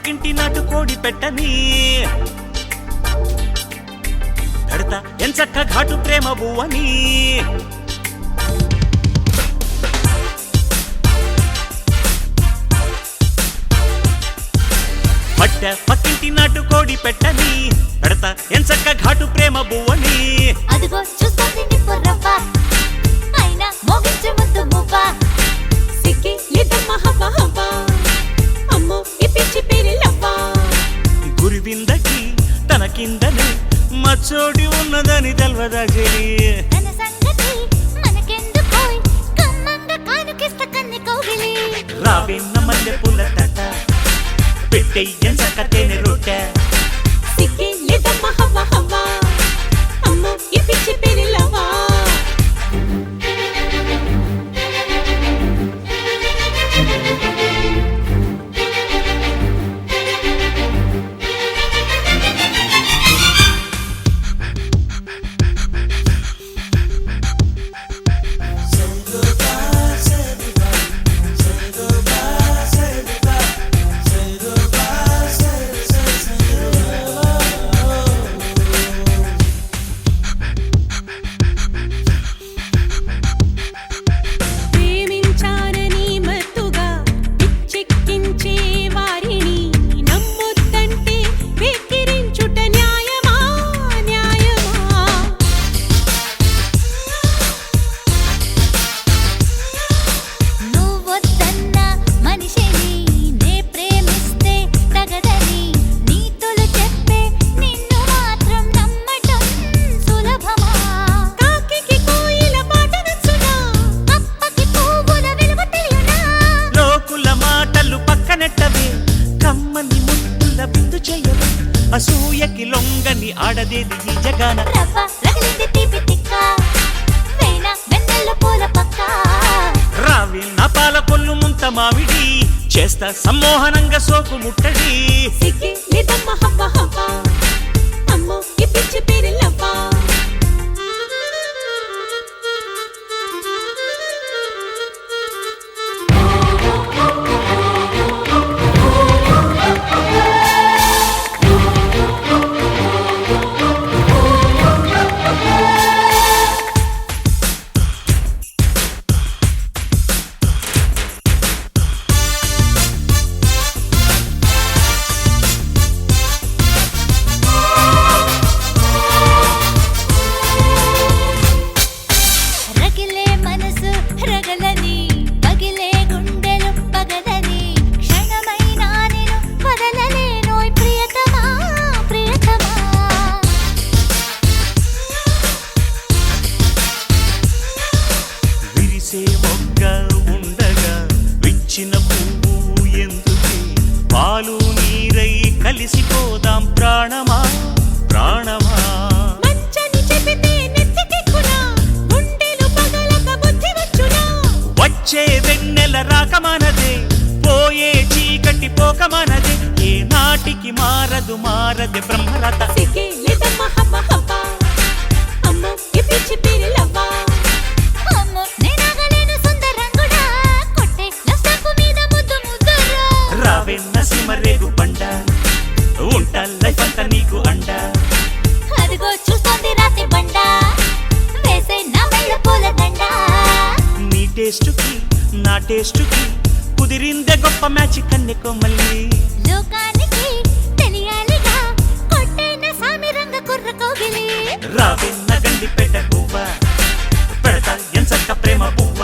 పక్కింటి నాటు కోడి పెట్టని పెడతా ఎంచక్క ఘాటు ప్రేమ బువ్వని పట్ట పక్కింటి నాటు కోడి పెట్టని పెడతా ఎంచక్క ఘాటు ప్రేమ బువ్వని అదిగో చూస్తుంది నిప్పురవ్వ అయినా మోగించే ముద్దు మువ్వ సిక్కి లేదమ్మ హవ్వ హవ్వ అమ్మో ఈ పిచ్చి పేరెల్లవ్వ గురివిందకి తన కిందనే మచ్చోడి ఉన్నదని తెల్వదా చెలి తన సంగతి మనకెందుకోయ్ కమ్మంగా కానుకిస్త కన్నె కౌగిలి రావిన్న మల్లె పూల తట పెట్టెయ్యంచక్క తేనె రొట్టె సిక్కి లేదమ్మ హవ్వ హవ్వ అమ్మో ఈ పిచ్చి పేరెల్లవ్వ అసూయకి లొంగని ఆడదేది ఈ జగాన రవ్వ రగిలింది తీపి తిక్క వేణ వెన్నెల పూల పక్క రావి నా పాల కొల్లు ముంత మామిడి చేస్తా సమ్మోహనంగా సోకు ముట్టడి సిక్కి లేదమ్మ హవ్వ హవ్వ అమ్మో ఈ పిచ్చి పేరెల్లవ్వ ఉండగా విచ్చిన పువ్వు ఎందుకు పాలు నీరై కలిసిపోదాం ప్రాణమా ప్రాణమా మంచని చెబితే నెత్తికెక్కునా గుండెలు పగలక బుద్ధి వచ్చునా వచ్చే వెన్నెల రాకమానదే పోయే చీకటి పోకమానదే ఏ నాటికి మారదు మారదే బ్రహ్మరథ సిక్కి లేదమ్మ హవ్వ హవ్వ అమ్మో ఈ పిచ్చి పేరెల్లవ్వ అమ్మో నేనాగలేను సుందరంగుడా కొట్టే లస్టాకు మీద ముద్దు ముద్దురా రావెన్న సిమరేగు పండ ఉంటా లైఫ్ అంతా నీకు అండ అదిగో చూస్తుంది రాతి బండ వేసే నా మెళ్ళ పూల దండ నీ టేస్టుకి నా టేస్టుకి కుదిరిందే గొప్ప మ్యాచ్ కన్నె కొమ్మల్లి లోకానికి తెలియాలిగా కొట్టైన సామిరంగ కుర్ర కోగిలి రావెన్న గండి పెట్ట పువ్వ పెడతా ఎంచక్క ప్రేమ పువ్వ